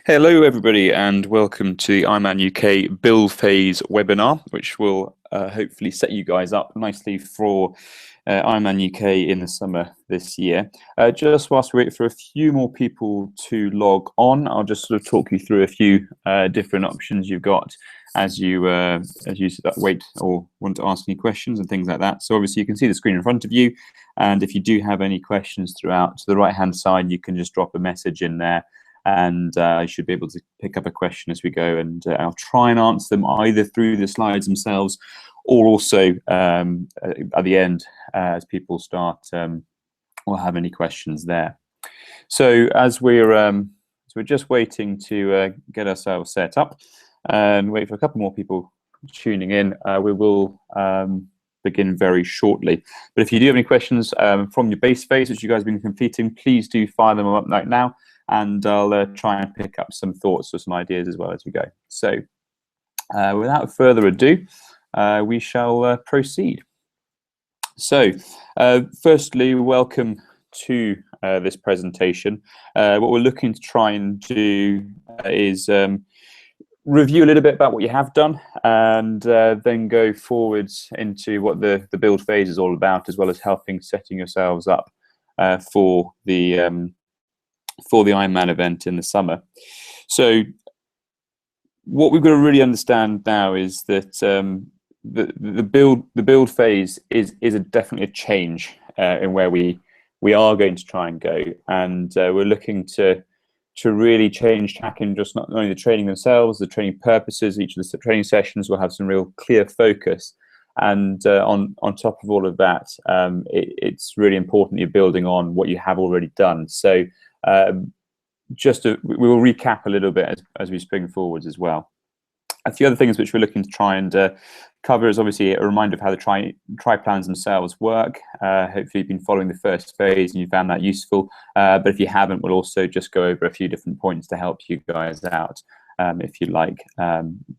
Hello, everybody, and welcome to the IRONMAN UK build phase webinar, which will hopefully set you guys up nicely for IRONMAN UK in the summer this year. Just whilst we wait for a few more people to log on, I'll just sort of talk you through a few different options you've got as you wait or want to ask any questions and things like that. So obviously you can see the screen in front of you, and if you do have any questions throughout, to the right-hand side, you can just drop a message in there. And I should be able to pick up a question as we go, and I'll try and answer them either through the slides themselves or also at the end as people start or have any questions there. So as we're just waiting to get ourselves set up and wait for a couple more people tuning in, we will begin very shortly. But if you do have any questions from your base phase, which you guys have been completing, please do fire them up right now. And I'll try and pick up some thoughts or some ideas as well as we go. So without further ado, we shall proceed. So firstly, welcome to this presentation. What we're looking to try and do is review a little bit about what you have done, and then go forwards into what the build phase is all about, as well as setting yourselves up for the IRONMAN event in the summer. So what we've got to really understand now is that the build phase is definitely a change in where we are going to try and go, and we're looking to really change track in just not only the training themselves, the training purposes. Each of the training sessions will have some real clear focus, and on top of all of that, it's really important you're building on what you have already done. So we will recap a little bit as we spring forwards as well. A few other things which we're looking to try and cover is obviously a reminder of how the TRIplans themselves work. Hopefully you've been following the first phase and you found that useful, but if you haven't, we'll also just go over a few different points to help you guys out, if you like,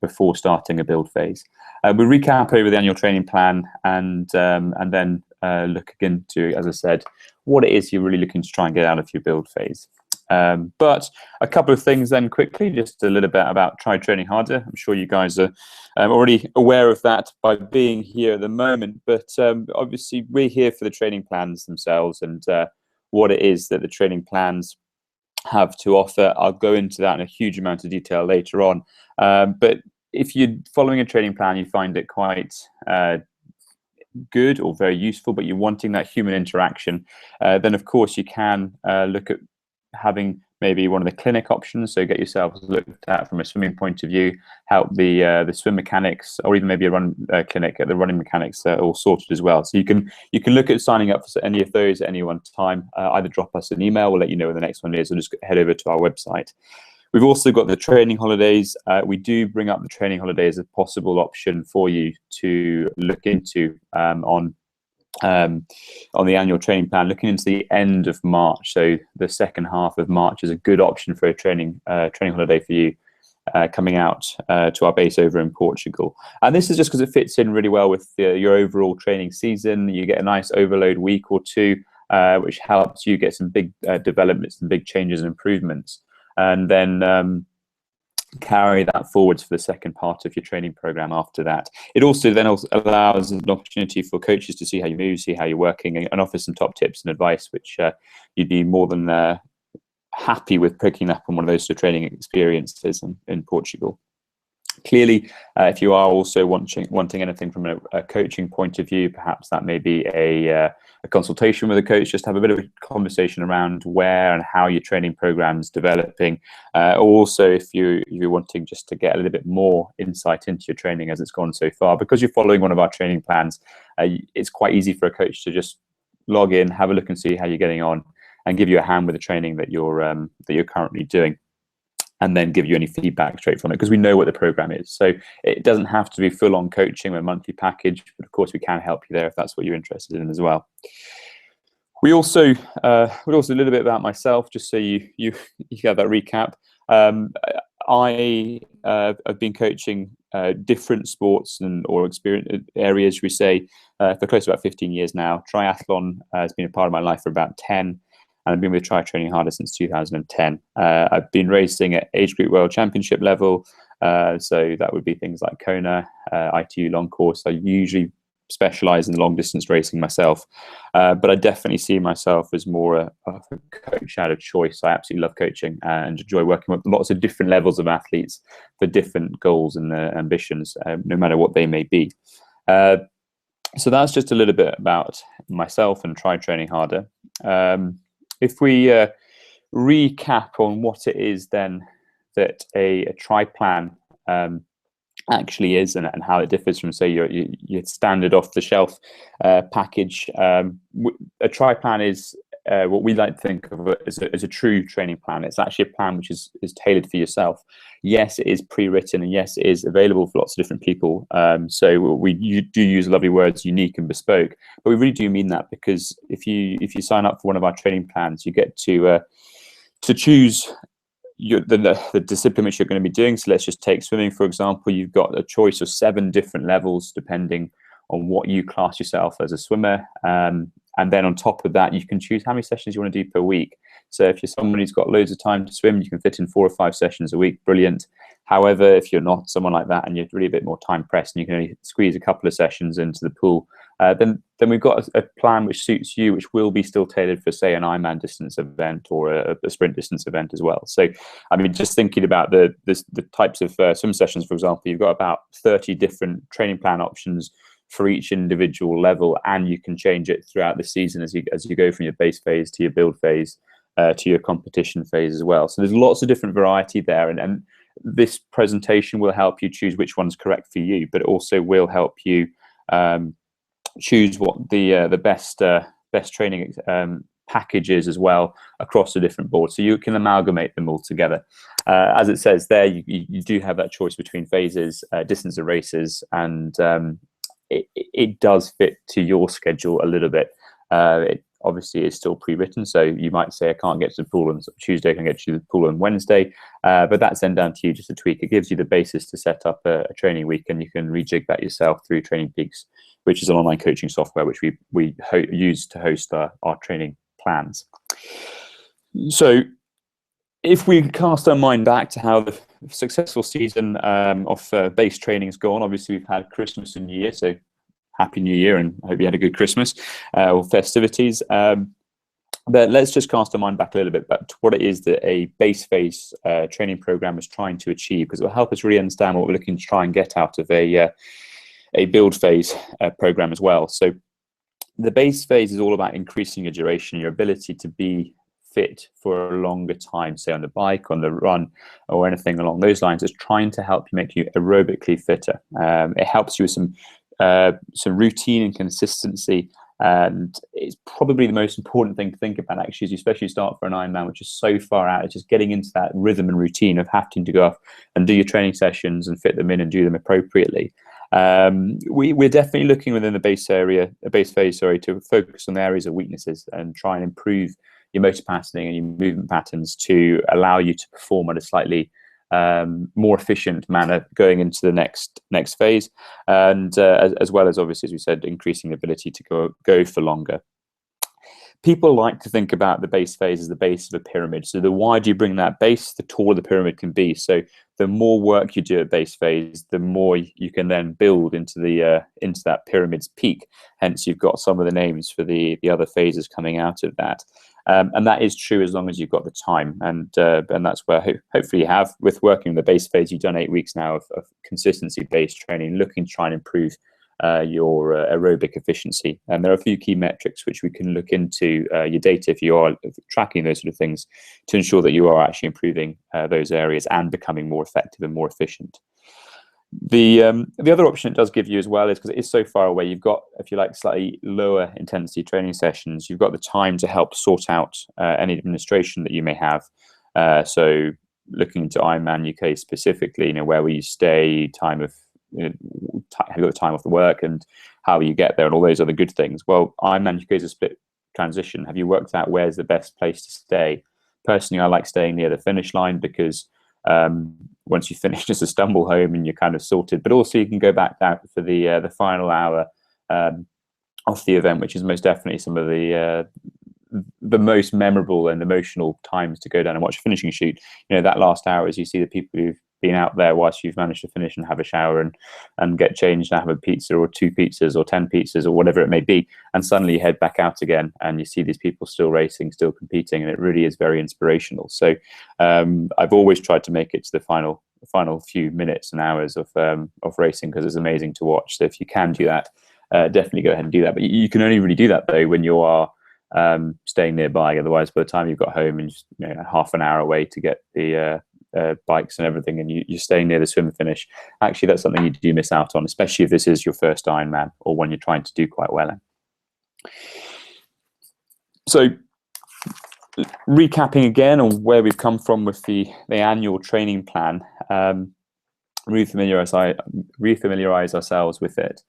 before starting a build phase. We'll recap over the annual training plan, and then look again to, as I said, what it is you're really looking to try and get out of your build phase. But a couple of things then quickly, just a little bit about Try Training Harder. I'm sure you guys are already aware of that by being here at the moment, but obviously we're here for the training plans themselves and what it is that the training plans have to offer. I'll go into that in a huge amount of detail later on, but if you're following a training plan, you find it quite good or very useful, but you're wanting that human interaction, then of course you can look at having maybe one of the clinic options. So get yourself looked at from a swimming point of view, help the swim mechanics, or even maybe a run clinic at the running mechanics all sorted as well. So you can look at signing up for any of those at any one time. Either drop us an email, we'll let you know when the next one is, or just head over to our website. We've also got the training holidays. We do bring up the training holidays as a possible option for you to look into on the annual training plan, looking into the end of March. So the second half of March is a good option for a training holiday for you, coming out to our base over in Portugal. And this is just because it fits in really well with your overall training season. You get a nice overload week or two, which helps you get some big developments and big changes and improvements, and then carry that forwards for the second part of your training program after that. It also then allows an opportunity for coaches to see how you move, see how you're working, and offer some top tips and advice, which you'd be more than happy with picking up on one of those training experiences in Portugal. Clearly, if you are also wanting anything from a coaching point of view, perhaps that may be a consultation with a coach, just have a bit of a conversation around where and how your training program's developing. Also, if you're wanting just to get a little bit more insight into your training as it's gone so far, because you're following one of our training plans, it's quite easy for a coach to just log in, have a look and see how you're getting on, and give you a hand with the training that you're currently doing, and then give you any feedback straight from it, because we know what the program is. So it doesn't have to be full-on coaching with a monthly package, but of course we can help you there if that's what you're interested in as well. We also a little bit about myself, just so you have that recap. I have been coaching different sports or experience areas, we say, for close to about 15 years now. Triathlon has been a part of my life for about 10. and I've been with Try Training Harder since 2010. I've been racing at age group world championship level, so that would be things like Kona, ITU long course. I usually specialize in long distance racing myself, but I definitely see myself as more a coach out of choice. I absolutely love coaching and enjoy working with lots of different levels of athletes for different goals and ambitions, no matter what they may be. So that's just a little bit about myself and Try Training Harder. If we recap on what it is then that a TRIplan actually is, and how it differs from, say, your standard off-the-shelf package. A TRIplan is what we like to think of as a true training plan. It's actually a plan which is tailored for yourself. Yes, it is pre-written, and yes, it is available for lots of different people. So we do use lovely words, unique and bespoke, but we really do mean that, because if you sign up for one of our training plans, you get to choose the discipline which you're going to be doing. So let's just take swimming, for example. You've got a choice of 7 different levels depending on what you class yourself as a swimmer. And then on top of that, you can choose how many sessions you want to do per week. So if you're someone who's got loads of time to swim, you can fit in 4 or 5 sessions a week. Brilliant. However, if you're not someone like that and you're really a bit more time pressed and you can only squeeze a couple of sessions into the pool, then we've got a plan which suits you, which will be still tailored for, say, an Ironman distance event or a sprint distance event as well. So, I mean, just thinking about the types of swim sessions, for example, you've got about 30 different training plan options for each individual level, and you can change it throughout the season as you go from your base phase to your build phase to your competition phase as well. So there's lots of different variety there, and this presentation will help you choose which one's correct for you, but it also will help you choose what the best training package is as well across the different boards, so you can amalgamate them all together. As it says there, you do have that choice between phases, distance of races, and it does fit to your schedule a little bit. It obviously is still pre-written, so you might say, I can't get to the pool on Tuesday, I can get to the pool on Wednesday, but that's then down to you just to tweak. It gives you the basis to set up a training week, and you can rejig that yourself through Training Peaks, which is an online coaching software which we use to host our training plans. So if we cast our mind back to how the successful season of base training has gone, obviously we've had Christmas and New Year, so Happy New Year, and I hope you had a good Christmas or festivities. But let's just cast our mind back a little bit back to what it is that a base phase training program is trying to achieve, because it will help us really understand what we're looking to try and get out of a build phase program as well. So the base phase is all about increasing your duration, your ability to be fit for a longer time, say on the bike, on the run, or anything along those lines. It's trying to help you make you aerobically fitter. It helps you with some routine and consistency, and it's probably the most important thing to think about, actually, as you especially start for an Ironman, which is so far out. It's just getting into that rhythm and routine of having to go off and do your training sessions and fit them in and do them appropriately. We're definitely looking within the base phase, to focus on the areas of weaknesses and try and improve your motor patterning and your movement patterns to allow you to perform at a slightly more efficient manner going into the next phase, and as well as, obviously, as we said, increasing the ability to go for longer. People like to think about the base phase as the base of a pyramid. So the wider you bring that base, the taller the pyramid can be. So the more work you do at base phase, the more you can then build into that pyramid's peak. Hence, you've got some of the names for the other phases coming out of that. And that is true as long as you've got the time, and that's where hopefully you have, with working the base phase. You've done 8 weeks now of consistency-based training, looking to try and improve your aerobic efficiency. And there are a few key metrics which we can look into your data, if you are tracking those sort of things, to ensure that you are actually improving those areas and becoming more effective and more efficient. The other option it does give you as well is, because it is so far away, you've got, if you like, slightly lower intensity training sessions. You've got the time to help sort out any administration that you may have. So looking into Ironman UK specifically, where will you stay, time of have you got the time off the work, and how will you get there, and all those other good things. Well, Ironman UK is a split transition. Have you worked out where's the best place to stay? Personally, I like staying near the finish line, because once you finish, just a stumble home and you're kind of sorted. But also you can go back down for the final hour of the event, which is most definitely some of the the most memorable and emotional times to go down and watch a finishing shoot. You know, that last hour, as you see the people who've been out there whilst you've managed to finish and have a shower and get changed and have a pizza or 2 pizzas or 10 pizzas or whatever it may be, and suddenly you head back out again and you see these people still racing, still competing, and it really is very inspirational. So I've always tried to make it to the final few minutes and hours of racing, because it's amazing to watch. So if you can do that, definitely go ahead and do that. But you can only really do that though when you are staying nearby. Otherwise, by the time you've got home and just, you know, half an hour away to get the bikes and everything, and you're staying near the swim finish, actually that's something you do miss out on, especially if this is your first Ironman or one you're trying to do quite well in. So recapping again on where we've come from with the annual training plan, refamiliarize ourselves with it.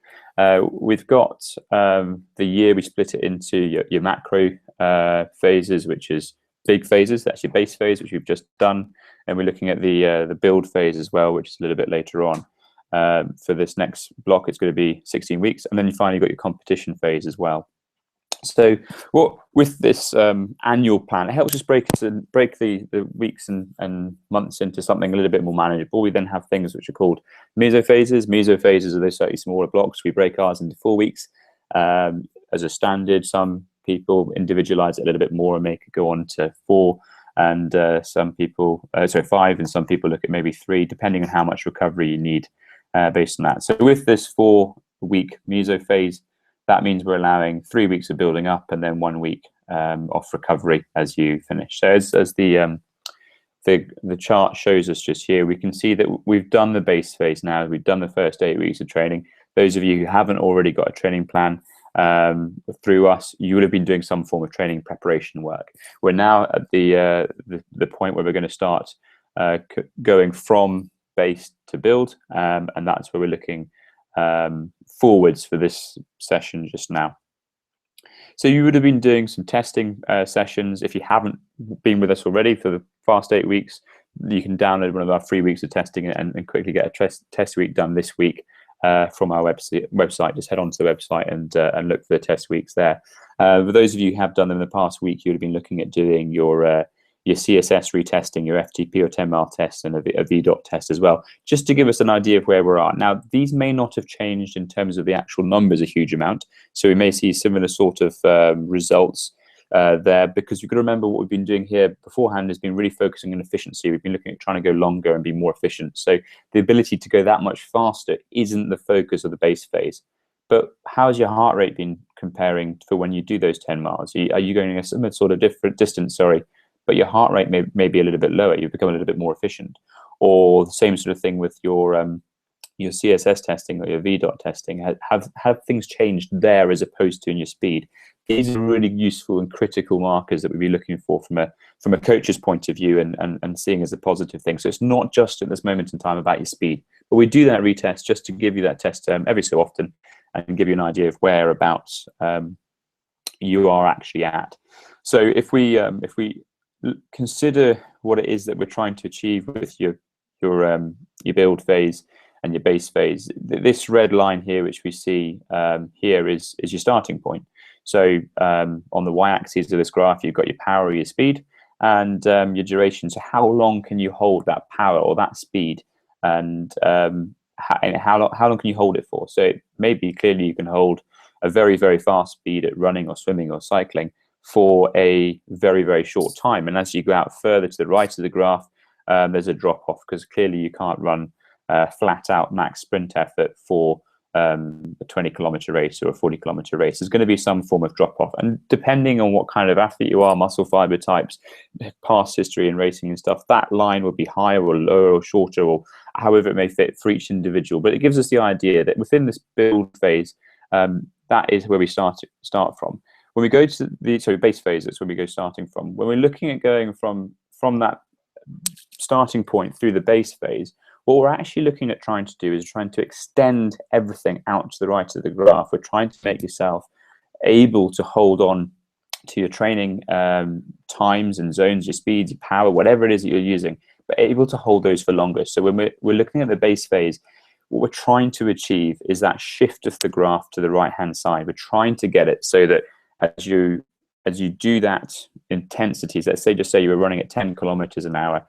We've got the year, we split it into your macro phases, which is big phases. That's your base phase, which we've just done, and we're looking at the build phase as well, which is a little bit later on. For this next block, it's going to be 16 weeks, and then you finally got your competition phase as well. So with this annual plan, it helps us break the weeks and months into something a little bit more manageable. We then have things which are called mesophases. Mesophases are those slightly smaller blocks. We break ours into 4 weeks as a standard. Some people individualize it a little bit more and make it go on to 4, and some people 5, and some people look at maybe 3, depending on how much recovery you need based on that. So with this 4-week meso phase, that means we're allowing 3 weeks of building up and then 1 week off recovery as you finish. So as the chart shows us just here, we can see that we've done the base phase now. We've done the first 8 weeks of training. Those of you who haven't already got a training plan through us, you would have been doing some form of training preparation work. We're now at the point where we're going to start going from base to build, and that's where we're looking forwards for this session just now. So you would have been doing some testing sessions. If you haven't been with us already for the past 8 weeks, you can download one of our 3 weeks of testing and quickly get a test week done this week from our website. Just head onto the website and look for the test weeks there. For those of you who have done them in the past week, you would have been looking at doing your CSS retesting, your FTP or 10-mile test, and a VDOT test as well, just to give us an idea of where we're at. Now, these may not have changed in terms of the actual numbers a huge amount, so we may see similar sort of results there, because you've got to remember what we've been doing here beforehand has been really focusing on efficiency. We've been looking at trying to go longer and be more efficient. So the ability to go that much faster isn't the focus of the base phase. But how's your heart rate been comparing for when you do those 10 miles? Are you going a similar sort of different distance, but your heart rate may be a little bit lower? You've become a little bit more efficient? Or the same sort of thing with your CSS testing or your VDOT testing. Have things changed there as opposed to in your speed? These are really useful and critical markers that we'd be looking for from a coach's point of view and seeing as a positive thing. So it's not just at this moment in time about your speed, but we do that retest just to give you that test every so often and give you an idea of whereabouts you are actually at. So if we consider what it is that we're trying to achieve with your build phase and your base phase, this red line here, which we see here, is your starting point. So on the y-axis of this graph, you've got your power or your speed, and your duration. So how long can you hold that power or that speed, and how long can you hold it for? So maybe clearly you can hold a very, very fast speed at running or swimming or cycling for a very, very short time. And as you go out further to the right of the graph, there's a drop off, because clearly you can't run flat out max sprint effort for a 20-kilometer race or a 40-kilometer race. There's going to be some form of drop off, and depending on what kind of athlete you are, muscle fiber types, past history in racing and stuff, that line will be higher or lower or shorter, or however it may fit for each individual. But it gives us the idea that within this build phase, that is where we start from. When we go to the base phase, that's where we go starting from. When we're looking at going from that starting point through the base phase, what we're actually looking at trying to do is trying to extend everything out to the right of the graph. We're trying to make yourself able to hold on to your training times and zones, your speeds, your power, whatever it is that you're using, but able to hold those for longer. So when we're looking at the base phase, what we're trying to achieve is that shift of the graph to the right-hand side. We're trying to get it so that as you as you do that intensities, let's say, just say you were running at 10 kilometers an hour.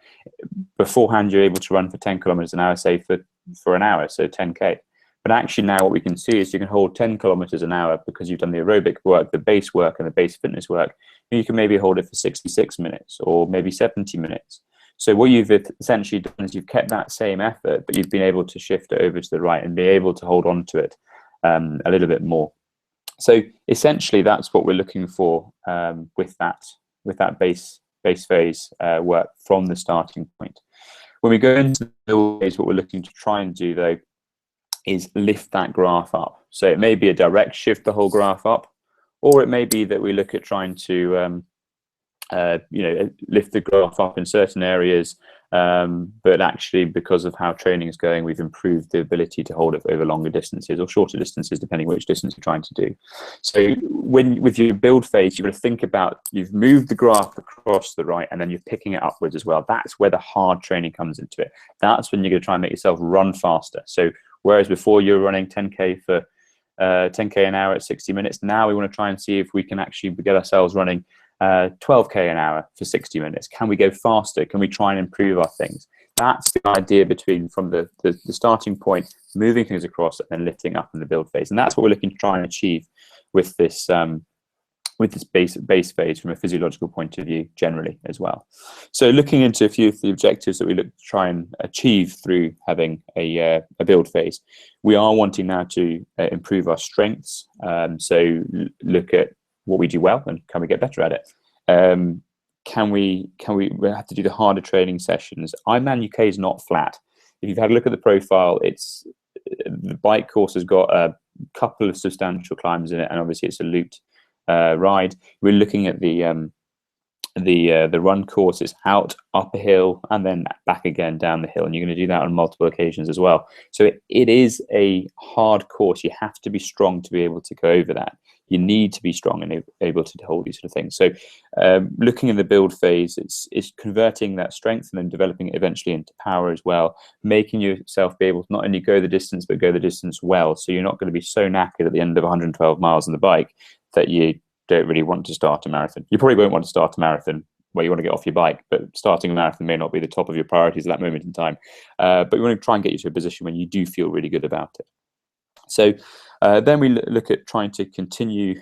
Beforehand, you're able to run for 10 kilometers an hour, say for an hour, so 10K. But actually now what we can see is you can hold 10 kilometers an hour because you've done the aerobic work, the base work, and the base fitness work. You can maybe hold it for 66 minutes or maybe 70 minutes. So what you've essentially done is you've kept that same effort, but you've been able to shift it over to the right and be able to hold on to it a little bit more. So essentially, that's what we're looking for with that base phase work from the starting point. When we go into the build phase, what we're looking to try and do, though, is lift that graph up. So it may be a direct shift the whole graph up, or it may be that we look at trying to lift the graph up in certain areas, but actually because of how training is going, we've improved the ability to hold it over longer distances or shorter distances, depending which distance you're trying to do. So with your build phase, you've got to think about, you've moved the graph across the right and then you're picking it upwards as well. That's where the hard training comes into it. That's when you're going to try and make yourself run faster. So whereas before you were running 10K for 10K an hour at 60 minutes, now we want to try and see if we can actually get ourselves running 12K an hour for 60 minutes. Can we go faster? Can we try and improve our things? That's the idea from the starting point, moving things across and then lifting up in the build phase. And that's what we're looking to try and achieve with this base phase from a physiological point of view generally as well. So looking into a few of the objectives that we look to try and achieve through having a build phase, we are wanting now to improve our strengths. So look at what we do well and can we get better at it. We have to do the harder training sessions. Ironman UK is not flat. If you've had a look at the profile, the bike course has got a couple of substantial climbs in it, and obviously it's a looped ride. We're looking at the run course. It's out, up a hill, and then back again down the hill, and you're going to do that on multiple occasions as well. So it is a hard course. You have to be strong to be able to go over that. You need to be strong and able to hold these sort of things. So looking in the build phase, it's converting that strength and then developing it eventually into power as well, making yourself be able to not only go the distance, but go the distance well. So you're not going to be so knackered at the end of 112 miles on the bike that you don't really want to start a marathon. You probably won't want to start a marathon where you want to get off your bike, but starting a marathon may not be the top of your priorities at that moment in time. But we want to try and get you to a position when you do feel really good about it. So then we look at trying to continue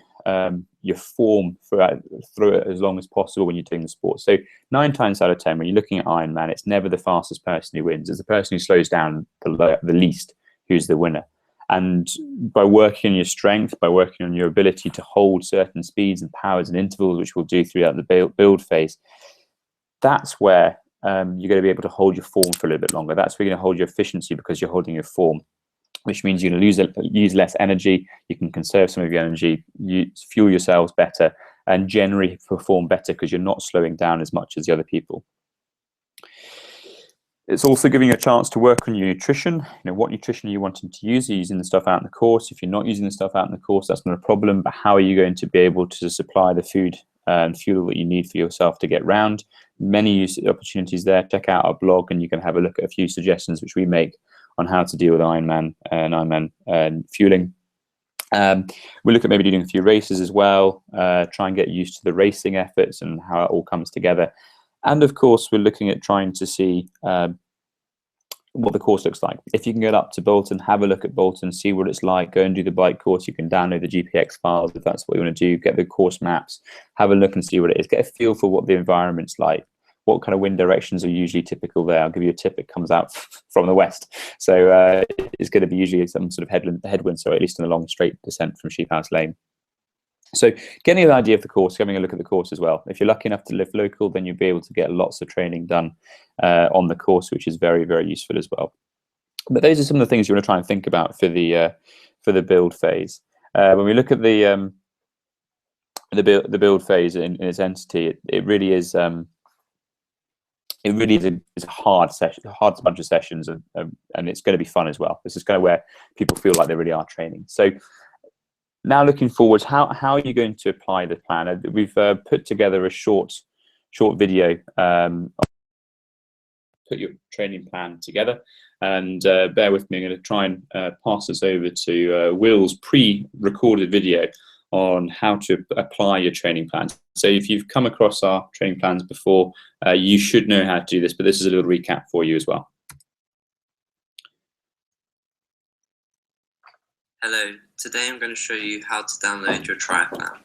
your form through it as long as possible when you're doing the sport. So 9 times out of 10, when you're looking at Ironman, it's never the fastest person who wins. It's the person who slows down the least who's the winner. And by working on your strength, by working on your ability to hold certain speeds and powers and intervals, which we'll do throughout the build phase, that's where you're going to be able to hold your form for a little bit longer. That's where you're going to hold your efficiency because you're holding your form, which means you're going to use less energy. You can conserve some of your energy, fuel yourselves better, and generally perform better because you're not slowing down as much as the other people. It's also giving you a chance to work on your nutrition. What nutrition are you wanting to use? Are you using the stuff out in the course? If you're not using the stuff out in the course, that's not a problem. But how are you going to be able to supply the food and fuel that you need for yourself to get round? Many opportunities there. Check out our blog, and you can have a look at a few suggestions which we make on how to deal with Ironman and fueling. We look at maybe doing a few races as well. Try and get used to the racing efforts and how it all comes together. And of course, we're looking at trying to see what the course looks like. If you can get up to Bolton, have a look at Bolton, see what it's like, go and do the bike course. You can download the GPX files if that's what you want to do, get the course maps, have a look and see what it is, get a feel for what the environment's like, what kind of wind directions are usually typical there. I'll give you a tip, it comes out from the west. So it's going to be usually some sort of headwind, so at least in a long straight descent from Sheep House Lane. So getting an idea of the course, having a look at the course as well. If you're lucky enough to live local, then you'll be able to get lots of training done on the course, which is very, very useful as well. But those are some of the things you want to try and think about for the build phase. When we look at the build phase in its entity, it really is a hard bunch of sessions, and it's going to be fun as well. This is kind of where people feel like they really are training. So now looking forward, how are you going to apply the plan? We've put together a short video, put your training plan together, and bear with me, I'm going to try and pass this over to Will's pre-recorded video on how to apply your training plans. So if you've come across our training plans before, you should know how to do this, but this is a little recap for you as well. Hello, today I'm going to show you how to download your TRIplan.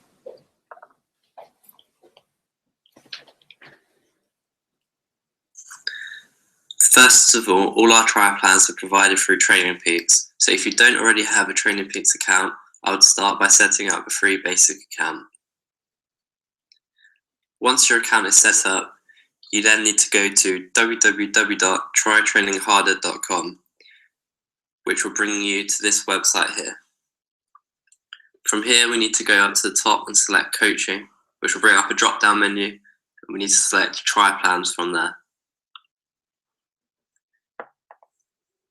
First of all our TRIplans are provided through TrainingPeaks. So if you don't already have a TrainingPeaks account, I would start by setting up a free basic account. Once your account is set up, you then need to go to www.trytrainingharder.com, which will bring you to this website here. From here, we need to go up to the top and select Coaching, which will bring up a drop-down menu, and we need to select TRIplans from there.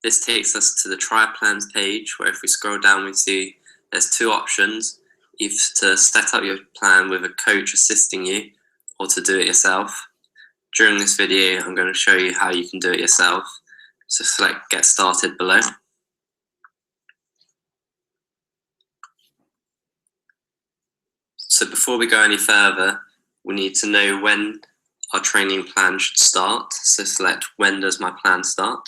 This takes us to the TRIplans page, where if we scroll down, we see there's two options, either to set up your plan with a coach assisting you, or to do it yourself. During this video, I'm going to show you how you can do it yourself. So select Get Started below. So before we go any further, we need to know when our training plan should start. So select When does my plan start?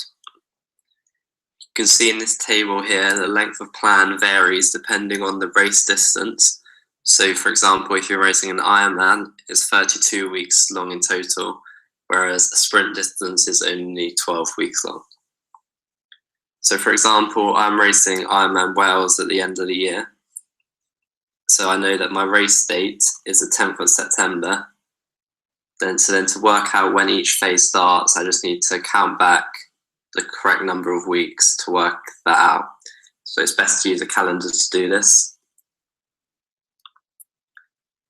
You can see in this table here, the length of plan varies depending on the race distance. So for example, if you're racing an Ironman, it's 32 weeks long in total, whereas a sprint distance is only 12 weeks long. So for example, I'm racing Ironman Wales at the end of the year. So I know that my race date is the 10th of September. Then to work out when each phase starts, I just need to count back the correct number of weeks to work that out. So it's best to use a calendar to do this.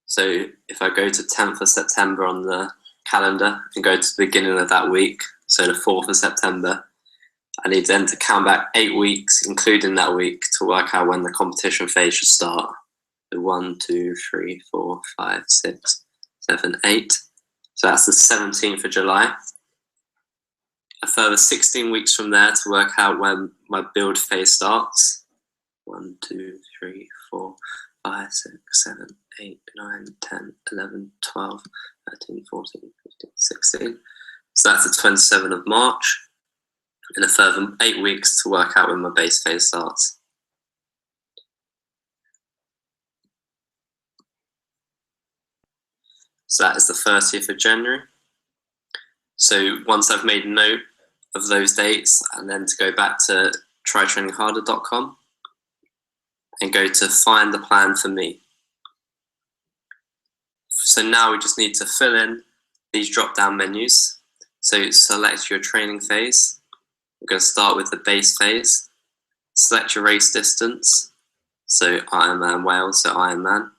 So if I go to 10th of September on the calendar and go to the beginning of that week, so the 4th of September, I need then to count back 8 weeks, including that week, to work out when the competition phase should start. So 1, 2, 3, 4, 5, 6, 7, 8. So that's the 17th of July. A further 16 weeks from there to work out when my build phase starts. 1, 2, 3, 4, 5, 6, 7, 8, 9, 10, 11, 12, 13, 14, 15, 16. So that's the 27th of March. And a further 8 weeks to work out when my base phase starts. So that is the 30th of January. So once I've made a note of those dates, and then to go back to trytrainingharder.com and go to Find the Plan for Me. So now we just need to fill in these drop-down menus. So select your training phase. We're going to start with the base phase. Select your race distance. So Ironman Wales, so Ironman.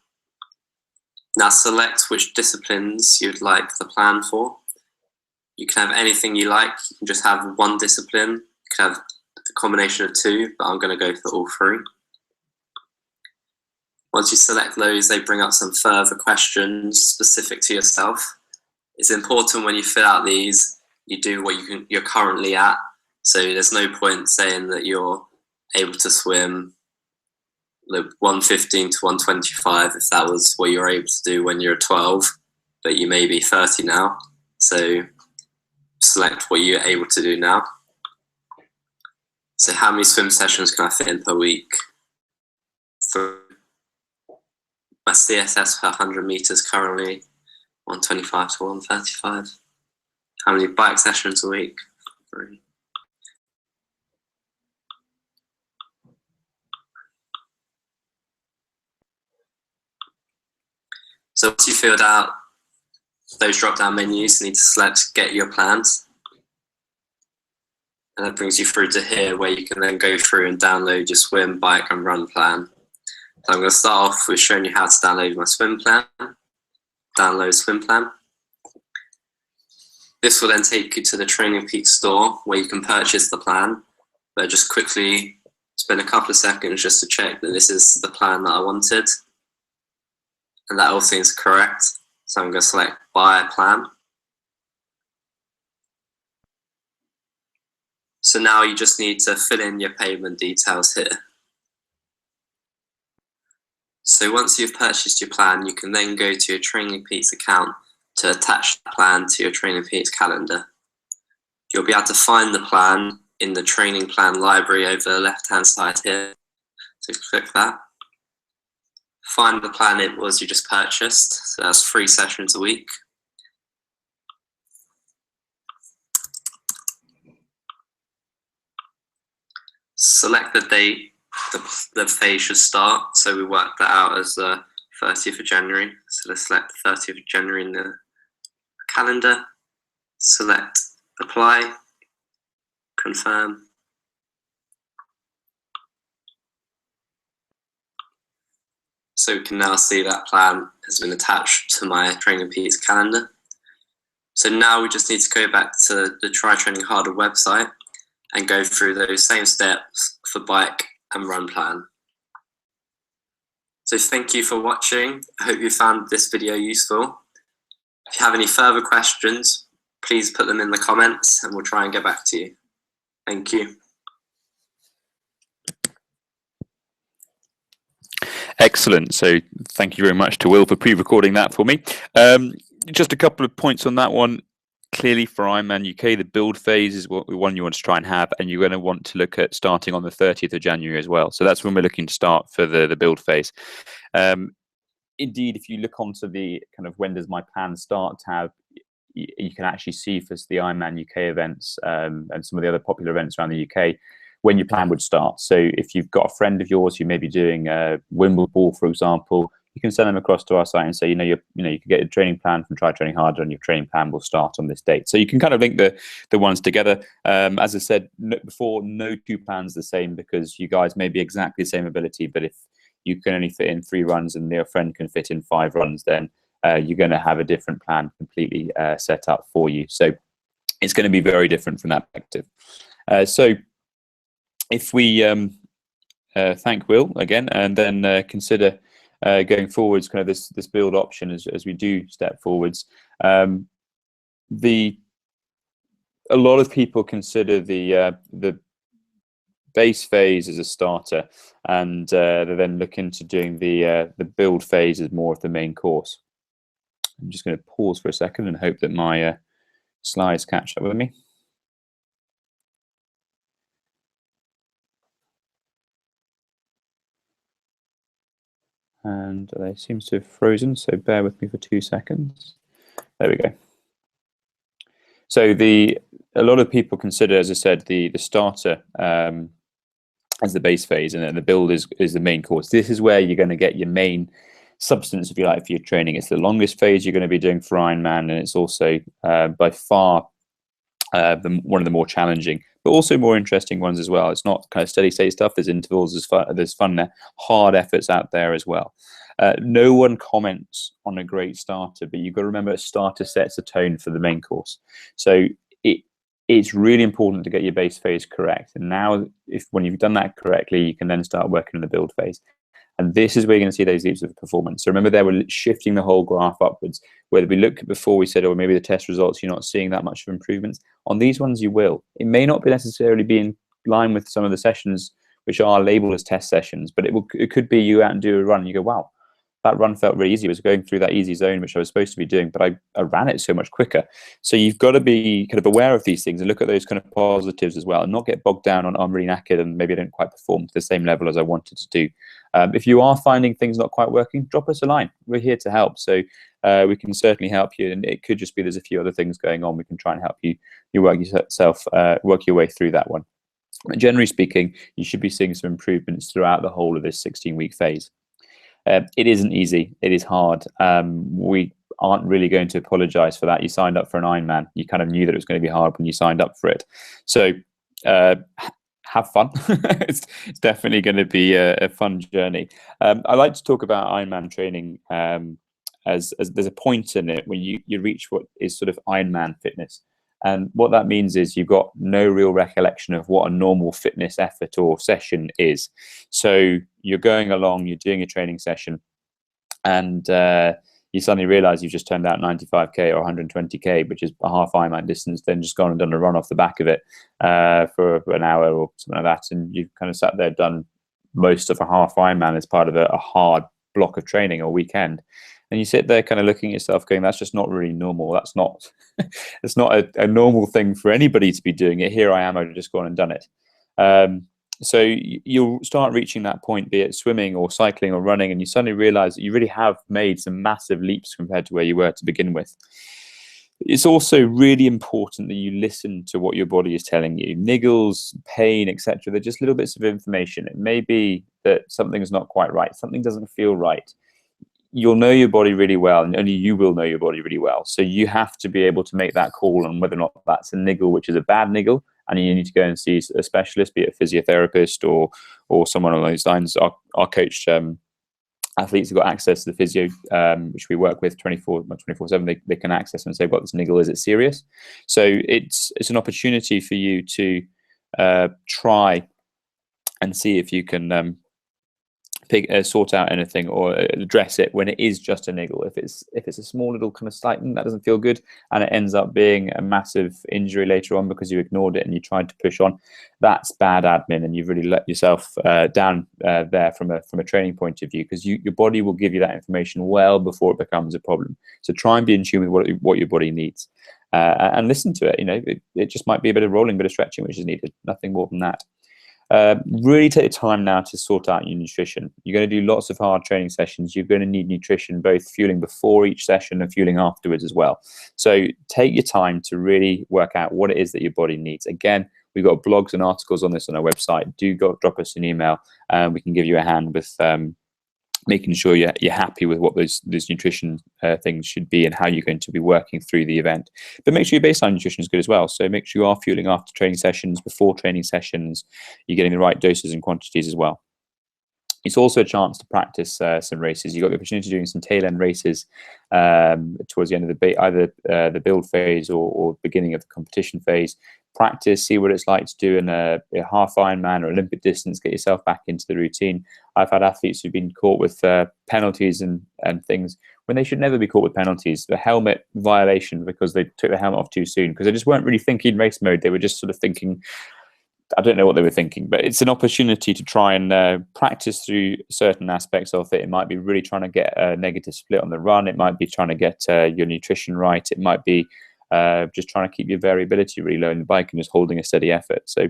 Now select which disciplines you'd like the plan for. You can have anything you like. You can just have one discipline. You can have a combination of two, but I'm going to go for all three. Once you select those, they bring up some further questions specific to yourself. It's important when you fill out these, you do what you're currently at. So there's no point saying that you're able to swim 115 to 125 if that was what you were able to do when you're 12, but you may be 30 now. So select what you're able to do now. So how many swim sessions can I fit in per week? For my CSS per 100 meters currently 125 to 135. How many bike sessions a week? 3. So once you filled out those drop-down menus, you need to select Get Your Plans. And that brings you through to here where you can then go through and download your swim, bike and run plan. So I'm going to start off with showing you how to download my swim plan. Download swim plan. This will then take you to the TrainingPeaks store where you can purchase the plan. But just quickly spend a couple of seconds just to check that this is the plan that I wanted. And that all seems correct. So I'm going to select Buy a Plan. So now you just need to fill in your payment details here. So So once you've purchased your plan, you can then go to your Training Peaks account to attach the plan to your Training Peaks calendar. You'll be able to find the plan in the training plan library over the left-hand side here. So click that. Find the plan it was you just purchased. So that's 3 sessions a week. Select the date the phase should start. So we worked that out as the 30th of January. So let's select the 30th of January in the calendar. Select apply, confirm. So we can now see that plan has been attached to my Training Peaks calendar. So now we just need to go back to the Try Training Harder website and go through those same steps for bike and run plan. So thank you for watching. I hope you found this video useful. If you have any further questions, please put them in the comments and we'll try and get back to you. Thank you. Excellent. So thank you very much to Will for pre-recording that for me. Just a couple of points on that one. Clearly for Ironman UK, the build phase is what one you want to try and have, and you're going to want to look at starting on the 30th of January as well. So that's when we're looking to start for the build phase. Indeed, if you look onto the kind of when does my plan start tab, you can actually see for the Ironman UK events and some of the other popular events around the UK when your plan would start. So if you've got a friend of yours who may be doing Wimbledon, for example, you can send them across to our site and say, you can get a training plan from Try Training Harder, and your training plan will start on this date. So you can kind of link the ones together. As I said before, no 2 plans the same, because you guys may be exactly the same ability, but if you can only fit in 3 runs and your friend can fit in 5 runs, then you're going to have a different plan completely set up for you. So it's going to be very different from that perspective. So if we thank Will again, and then consider going forwards, kind of this build option as we do step forwards. A lot of people consider the base phase as a starter, and they then look into doing the build phase as more of the main course. I'm just going to pause for a second and hope that my slides catch up with me. And they seem to have frozen, so bear with me for 2 seconds. There we go. So a lot of people consider, as I said, the starter as the base phase, and then the build is the main course. This is where you're going to get your main substance, if you like, for your training. It's the longest phase you're going to be doing for Ironman, and it's also by far one of the more challenging, but also more interesting ones as well. It's not kind of steady state stuff. There's intervals, there's fun there, hard efforts out there as well. No one comments on a great starter, but you've got to remember a starter sets a tone for the main course. So it's really important to get your base phase correct. And now, when you've done that correctly, you can then start working on the build phase. And this is where you're going to see those leaps of performance. So remember, there we're shifting the whole graph upwards. Whether we looked at before, we said, oh, maybe the test results, you're not seeing that much of improvements. On these ones, you will. It may not be necessarily be in line with some of the sessions which are labeled as test sessions, but it could be you out and do a run and you go, wow, that run felt really easy. It was going through that easy zone, which I was supposed to be doing, but I ran it so much quicker. So you've got to be kind of aware of these things and look at those kind of positives as well, and not get bogged down on, I'm really knackered and maybe I didn't quite perform to the same level as I wanted to do. If you are finding things not quite working, drop us a line. We're here to help. So we can certainly help you. And it could just be there's a few other things going on. We can try and help you work your way through that one. But generally speaking, you should be seeing some improvements throughout the whole of this 16-week phase. It isn't easy. It is hard. We aren't really going to apologize for that. You signed up for an Ironman. You kind of knew that it was going to be hard when you signed up for it. So have fun. It's definitely going to be a fun journey. I like to talk about Ironman training as there's a point in it when you reach what is sort of Ironman fitness. And what that means is you've got no real recollection of what a normal fitness effort or session is. So you're going along, you're doing a training session, and you suddenly realize you've just turned out 95k or 120k, which is a half Ironman distance, then just gone and done a run off the back of it for an hour or something like that. And you've kind of sat there, done most of a half Ironman as part of a hard block of training or weekend, and you sit there kind of looking at yourself going, that's just not really normal. That's not it's not a normal thing for anybody to be doing it. Here I am, I've just gone and done it. So you'll start reaching that point, be it swimming or cycling or running, and you suddenly realize that you really have made some massive leaps compared to where you were to begin with. It's also really important that you listen to what your body is telling you. Niggles, pain, etc. They're just little bits of information. It may be that something is not quite right. Something doesn't feel right. You'll know your body really well, and only you will know your body really well. So you have to be able to make that call on whether or not that's a niggle, which is a bad niggle, and you need to go and see a specialist, be it a physiotherapist or someone along those lines. Our coach athletes have got access to the physio, which we work with 24/7. They can access and say, "What this niggle is? It serious?" So it's an opportunity for you to try and see if you can sort out anything or address it when it is just a niggle. If it's a small little kind of slight that doesn't feel good, and it ends up being a massive injury later on because you ignored it and you tried to push on, that's bad admin, and you've really let yourself down there from a training point of view, because your body will give you that information well before it becomes a problem. So try and be in tune with what your body needs, and listen to it. You know, it just might be a bit of rolling, bit of stretching which is needed, nothing more than that. Really take the time now to sort out your nutrition. You're going to do lots of hard training sessions. You're going to need nutrition, both fueling before each session and fueling afterwards as well. So take your time to really work out what it is that your body needs. Again, we've got blogs and articles on this on our website. Do drop us an email, and we can give you a hand with making sure you're happy with what those nutrition things should be and how you're going to be working through the event. But make sure your baseline nutrition is good as well. So make sure you are fueling after training sessions, before training sessions. You're getting the right doses and quantities as well. It's also a chance to practice some races. You've got the opportunity of doing some tail end races towards the end of either the build phase or beginning of the competition phase. Practice, see what it's like to do in a half Ironman or Olympic distance, get yourself back into the routine. I've had athletes who've been caught with penalties and things when they should never be caught with penalties. The helmet violation because they took the helmet off too soon, because they just weren't really thinking race mode. They were just sort of thinking, I don't know what they were thinking, but it's an opportunity to try and practice through certain aspects of it. It might be really trying to get a negative split on the run. It might be trying to get your nutrition right. It might be just trying to keep your variability really low in the bike and just holding a steady effort. So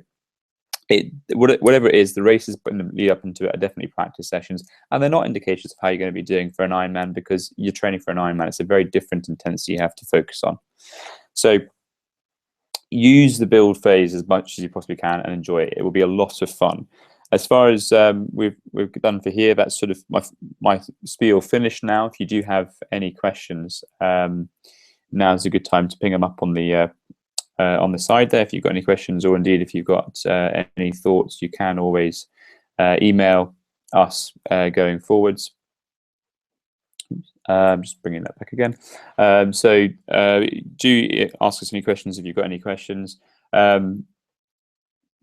whatever it is, the races in the lead up into it are definitely practice sessions, and they're not indications of how you're going to be doing for an Ironman, because you're training for an Ironman. It's a very different intensity you have to focus on. So use the build phase as much as you possibly can and enjoy it. It will be a lot of fun. As far as we've done for here, that's sort of my spiel finished now. If you do have any questions, now's a good time to ping them up on the side there if you've got any questions, or indeed if you've got any thoughts, you can always email us going forwards. Just bringing that back again. So do ask us any questions if you've got any questions.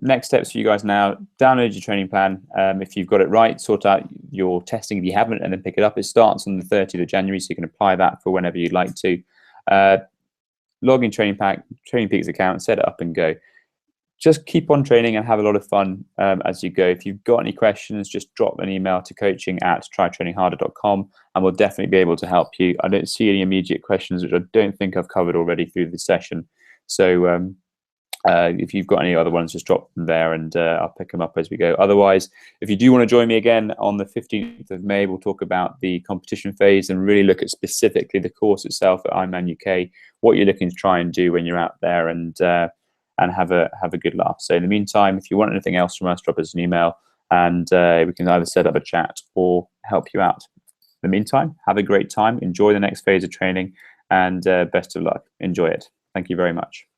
Next steps for you guys now: download your training plan. If you've got it right, sort out your testing if you haven't, and then pick it up. It starts on the 30th of January, so you can apply that for whenever you'd like to. Log in Training Peaks account, set it up and go. Just keep on training and have a lot of fun as you go. If you've got any questions, just drop an email to coaching@trytrainingharder.com, and we'll definitely be able to help you. I don't see any immediate questions, which I don't think I've covered already through this session. So if you've got any other ones, just drop them there and I'll pick them up as we go. Otherwise, if you do want to join me again on the 15th of May, we'll talk about the competition phase and really look at specifically the course itself at Ironman UK, what you're looking to try and do when you're out there, and have a good laugh. So in the meantime, if you want anything else from us, drop us an email, and we can either set up a chat or help you out. In the meantime, have a great time, enjoy the next phase of training, and best of luck. Enjoy it. Thank you very much.